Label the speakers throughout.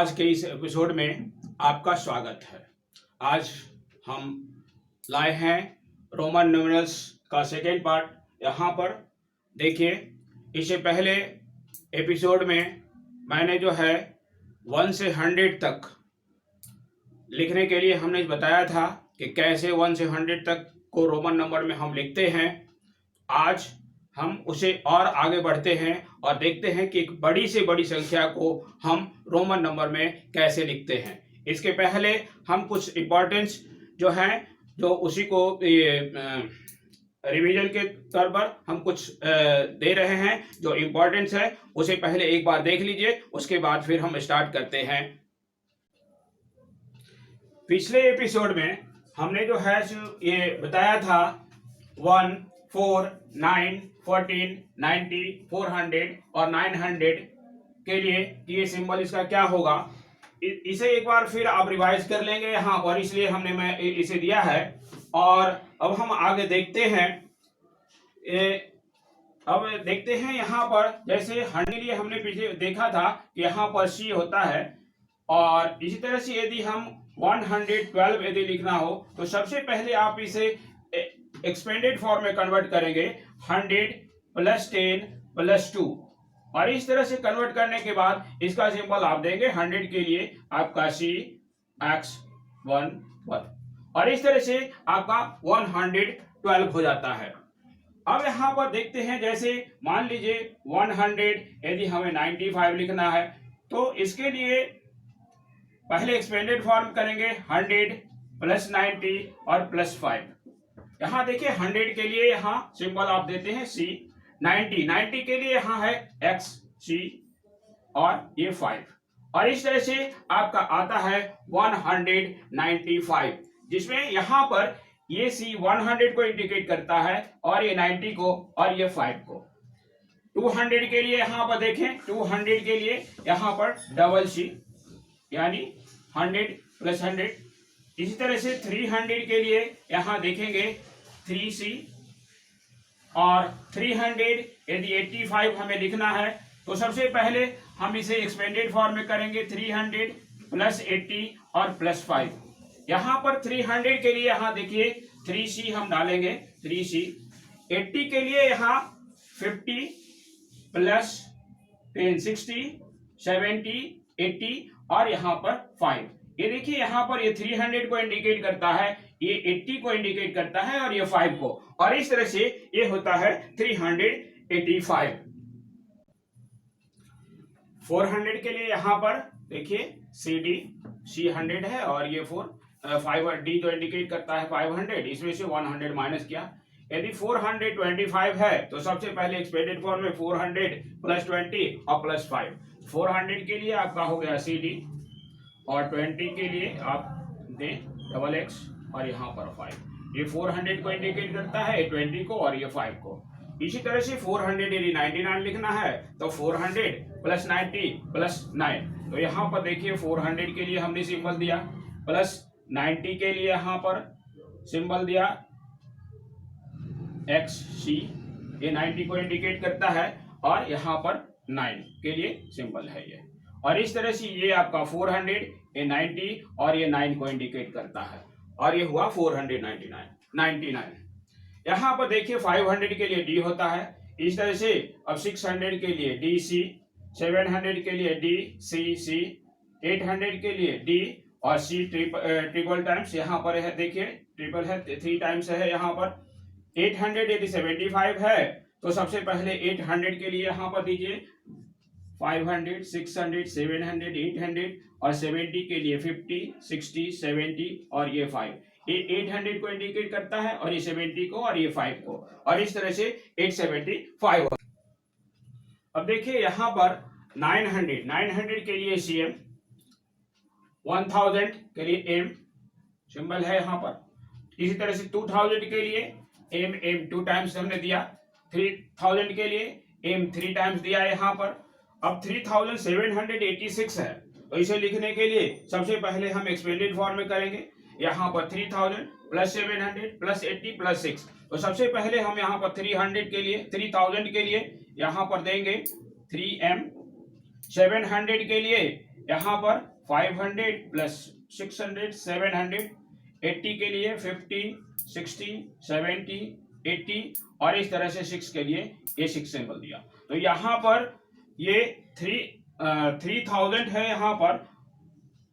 Speaker 1: आज के इस एपिसोड में आपका स्वागत है। आज हम लाए हैं रोमन न्यूमरल्स का सेकेंड पार्ट। यहाँ पर देखिए, इससे पहले एपिसोड में मैंने जो है 1 से 100 तक लिखने के लिए हमने बताया था कि कैसे 1 से 100 तक को रोमन नंबर में हम लिखते हैं। आज हम उसे और आगे बढ़ते हैं और देखते हैं कि एक बड़ी से बड़ी संख्या को हम रोमन नंबर में कैसे लिखते हैं। इसके पहले हम कुछ इम्पोर्टेंस जो हैं, जो उसी को रिवीजन के तौर पर हम कुछ दे रहे हैं। जो इम्पोर्टेंस है उसे पहले एक बार देख लीजिए, उसके बाद फिर हम स्टार्ट करते हैं। पिछले एपिसोड में हमने जो है ये बताया था 1, 4, 9, 14, 90, 400 और 900 के लिए कि ये सिंबल इसका क्या होगा। इसे एक बार फिर आप रिवाइज कर लेंगे यहाँ पर, इसलिए हमने मैं इसे दिया है। और अब हम आगे देखते हैं। अब देखते हैं यहाँ पर, जैसे 100 के लिए हमने पीछे देखा था कि यहाँ पर C होता है। और इसी तरह से यदि हम 112 यदि लिखना हो तो सबसे पहले आप इसे एक्सपेंडेड फॉर्म में कन्वर्ट करेंगे 100 + 10 + 2। और इस तरह से कन्वर्ट करने के बाद इसका सिंबल आप देंगे 100 के लिए आपका CX11 और इस तरह से आपका 112 हो जाता है। अब यहाँ पर देखते हैं, जैसे मान लीजिए 100 यदि हमें 95 लिखना है तो इसके लिए पहले एक्सपेंडेड फॉर्म करेंगे 100 + 90 और +5। यहाँ देखिए 100 के लिए यहाँ सिंबल आप देते हैं C, 90 के लिए यहाँ है XC और ये 5। और इस तरह से आपका आता है 195, जिसमें यहाँ पर ये C 100 को इंडिकेट करता है और ये 90 को और ये 5 को। 200 के लिए यहाँ पर देखें, 200 के लिए यहाँ पर CC यानी 100 + 100। इसी तरह से 300 के लिए यहाँ देखेंगे 3C और 300 यदि 85 हमें लिखना है तो सबसे पहले हम इसे एक्सपेंडेड फॉर्म में करेंगे 300 + 80 और +5। यहाँ पर 300 के लिए यहाँ देखिए 3C हम डालेंगे 3C। 80 के लिए यहाँ 50 + 10 60 70 80 और यहाँ पर 5। ये देखिए यहाँ पर ये 300 को इंडिकेट करता है, ये 80 को इंडिकेट करता है और ये 5 को। और इस तरह से ये होता है 385। 400 के लिए यहाँ पर देखिए CD C 100 है और ये 5D तो इंडिकेट करता है 500, इसमें से 100 माइनस किया। यदि 425 है तो सबसे पहले एक्सपेंडेड फॉर्म में 400 + 20 और +5। 400 के लिए आपका हो गया CD और 20 के लिए आप दें XX और यहाँ पर 5। ये 400 को इंडिकेट करता है, 20 को और ये 5 को। इसी तरह से 400 यदि 99 लिखना है तो 400 + 90 + 9। तो यहाँ पर देखिए 400 के लिए हमने सिंबल दिया, +90 के लिए यहाँ पर सिंबल दिया XC, ये 90 को इंडिकेट करता है और यहाँ पर 9 के लिए सिंबल है ये। और इस तरह से ये आपका 400, ये 90 और ये 9 को इंडिकेट करता है और ये हुआ 499। यहाँ पर देखिए 500 के लिए D होता है। इस तरह से अब 600 के लिए DC, 700 के लिए DCC, 800 के लिए D और C ट्रिपल टाइम्स यहाँ पर है, देखिए ट्रिपल है 3 टाइम्स है यहाँ पर। 800 यदि 75 है तो सबसे पहले 800 के लिए यहाँ पर दीजिए 500, 600, 700, 800 और 70 के लिए 50, 60, 70 और ये 5। ये 800 को इंडिकेट करता है और ये 70 को और ये 5 को। और इस तरह से 875। अब देखिए यहाँ पर 900 के लिए CM, 1000 के लिए M सिंबल है यहाँ पर। इसी तरह से 2000 के लिए M 2 टाइम्स हमने दिया, 3000 के लिए M 3 टाइम्स दिया यहाँ पर। अब 3786 है तो इसे लिखने के लिए सबसे पहले हम एक्सपेंडेड फॉर्म में करेंगे। यहाँ पर 3000 + 700 + 80 + 6। तो सबसे पहले हम यहाँ पर 3000 के लिए यहाँ पर देंगे 3M। 700 के लिए यहाँ पर 500 प्लस 600 700, 80 के लिए 50 60 70 80 और इस तरह से 6 के लिए ये 6 सिंबल दिया। तो यहाँ पर ये 3000 है,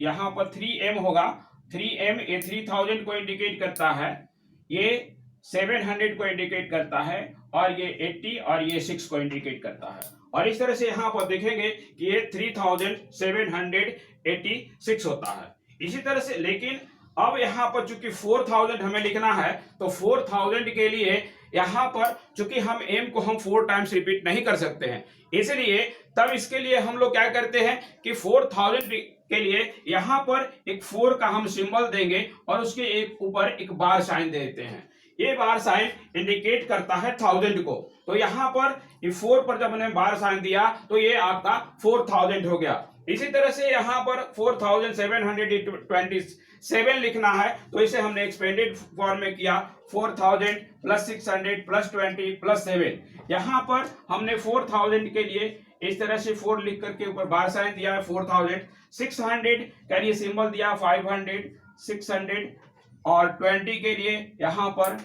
Speaker 1: यहाँ पर 3M होगा। 3M ये 3000 को इंडिकेट करता है, ये 700 को इंडिकेट करता है और ये 80 और ये 6 को इंडिकेट करता है। और इस तरह से यहाँ पर देखेंगे कि ये 3786 होता है। इसी तरह से लेकिन अब यहाँ पर चूंकि 4000 हमें लिखना है, तो 4000 के लिए यहाँ पर चूंकि हम m को हम 4 टाइम्स रिपीट नहीं कर सकते हैं, इसलिए तब इसके लिए हम लोग क्या करते हैं कि 4000 के लिए यहाँ पर एक 4 का हम सिंबल देंगे और उसके एक ऊपर एक बार साइन देते हैं। ये बार साइन इंडिकेट करता है 1000 को। तो यहाँ पर ये 4 पर जब हमने बार साइन दिया तो ये आपका 4000 हो गया। इसी तरह से यहाँ पर 4727 लिखना है, तो इसे हमने एक्सपेंडेड फॉर्म में किया 4000 प्लस 600 प्लस 20 प्लस 7। यहाँ पर हमने 4000 के लिए इस तरह से 4 लिख करके ऊपर बार साइन दिया है 4000। 600 का लिए सिंबल दिया 500 600 और 20 के लिए यहाँ पर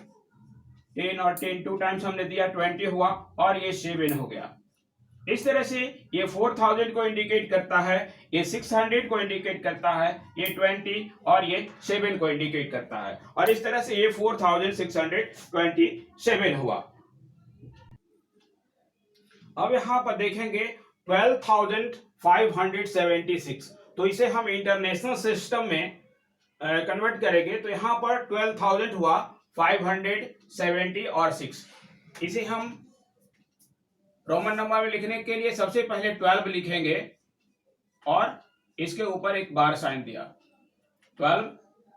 Speaker 1: 10 और 10 2 टाइम्स हमने दिया 20 हुआ और ये 7 हो गया। इस तरह से ये 4000 को इंडिकेट करता है, ये 600 को इंडिकेट करता है, ये 20 और ये 7 को इंडिकेट करता है और इस तरह से ये 4627 हुआ। अब यहाँ पर देखेंगे 12576, तो इसे हम इंटरनेशनल सिस्टम में कन्वर्ट करेंगे तो यहाँ पर 12000 हुआ 570 और 6। इसे हम रोमन नंबर में लिखने के लिए सबसे पहले 12 लिखेंगे और इसके ऊपर एक बार साइन दिया 12,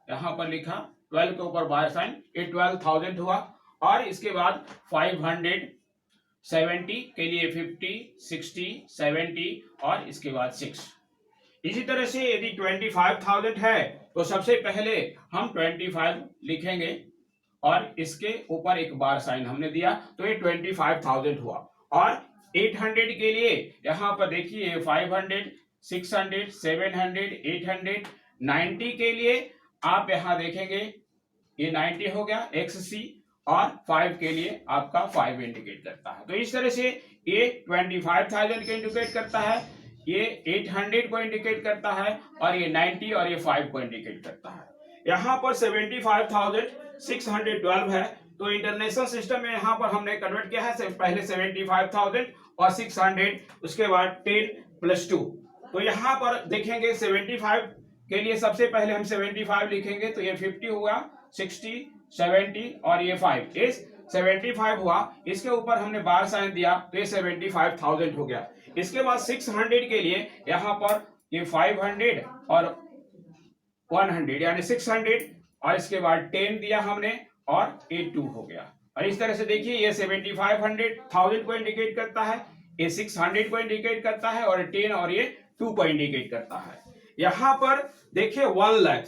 Speaker 1: यहाँ पर लिखा 12 के ऊपर बार साइन, ये 12000 हुआ और इसके बाद 570 के लिए 50 60 70 और इसके बाद 6। इसी तरह से यदि 25000 है तो सबसे पहले हम 25 लिखेंगे और इसके ऊपर एक बार साइन हमने दिया तो ये 25000 हुआ। और 800 के लिए यहाँ पर देखिए 500 600 700 800। 90 के लिए आप यहाँ देखेंगे ये 90 हो गया XC और 5 के लिए आपका 5 इंडिकेट करता है। तो इस तरह से ये 25000 को इंडिकेट करता है, ये 800 को इंडिकेट करता है और ये 90 और ये 5 को इंडिकेट करता है। यहाँ पर 75612 है, तो इंटरनेशनल सिस्टम में यहाँ पर हमने कन्वर्ट किया है पहले 75000 और 600, उसके बाद 10 प्लस 2। तो यहाँ पर देखेंगे 75 के लिए सबसे पहले हम 75 लिखेंगे तो ये 50 हुआ 60 70 और ये 5, इस 75 हुआ, इसके ऊपर हमने बार साइन दिया तो ये 75000 हो गया। इसके बाद 600 के लिए यहाँ पर ये 500 और 100 यानी 600 और इसके बाद 10 दिया हमने और ये 2 हो गया। और इस तरह से देखिए ये 7500 को इंडिकेट करता है, ये 600 को इंडिकेट करता है और 10 और ये 2 को इंडिकेट करता है। यहाँ पर देखिए 1 लाख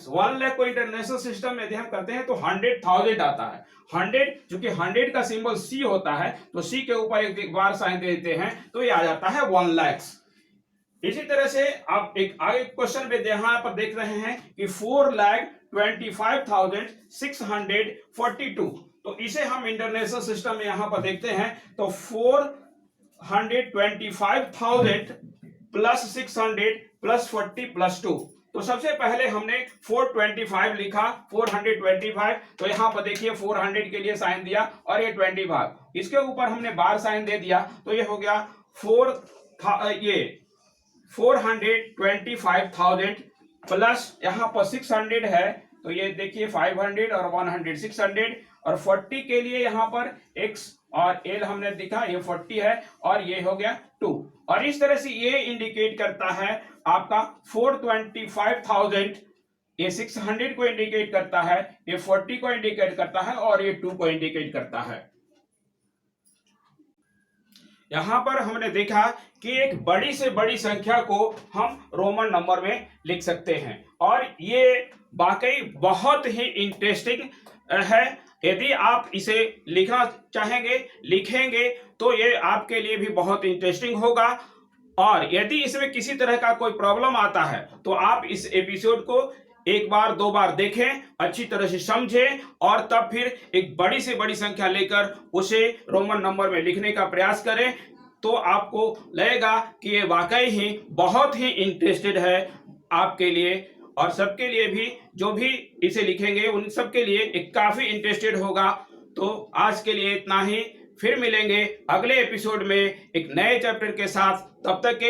Speaker 1: को इंटरनेशनल सिस्टम में यदि हम करते हैं तो 100,000 आता है। 100 चूंकि 100 का सिंबल C होता है तो C के ऊपर एक बार साइन देते हैं तो ये आ जाता है 1 लाख। इसी तरह से आप एक आगे क्वेश्चन में यहाँ पर देख रहे हैं कि 4,25,642, तो इसे हम इंटरनेशनल सिस्टम में यहाँ पर देखते हैं तो 425,000 प्लस 600 प्लस 40 प्लस 2। तो सबसे पहले हमने 425 लिखा 425, तो यहाँ पर देखिए 400 के लिए साइन दिया और ये 25, इसके ऊपर हमने बार साइन दे दिया तो ये हो गया 425,000 प्लस यहाँ पर 600 है तो ये देखिए 500 और 100 600 और 40 के लिए यहाँ पर X और L हमने दिखा ये 40 है और ये हो गया 2। और इस तरह से ये इंडिकेट करता है आपका 425,000, ये 600 को इंडिकेट करता है, ये 40 को इंडिकेट करता है और ये 2 को इंडिकेट करता है। यहां पर हमने देखा कि एक बड़ी से बड़ी संख्या को हम रोमन नंबर में लिख सकते हैं और ये वाकई बहुत ही इंटरेस्टिंग है। यदि आप इसे लिखना चाहेंगे लिखेंगे तो ये आपके लिए भी बहुत इंटरेस्टिंग होगा। और यदि इसमें किसी तरह का कोई प्रॉब्लम आता है तो आप इस एपिसोड को एक बार दो बार देखें, अच्छी तरह से समझें और तब फिर एक बड़ी से बड़ी संख्या लेकर उसे रोमन नंबर में लिखने का प्रयास करें। तो आपको लगेगा कि ये वाकई ही बहुत ही इंटरेस्टेड है आपके लिए, और सबके लिए भी, जो भी इसे लिखेंगे उन सबके लिए एक काफी इंटरेस्टेड होगा। तो आज के लिए इतना ही, फिर मिलेंगे अगले एपिसोड में एक नए चैप्टर के साथ। तब तक के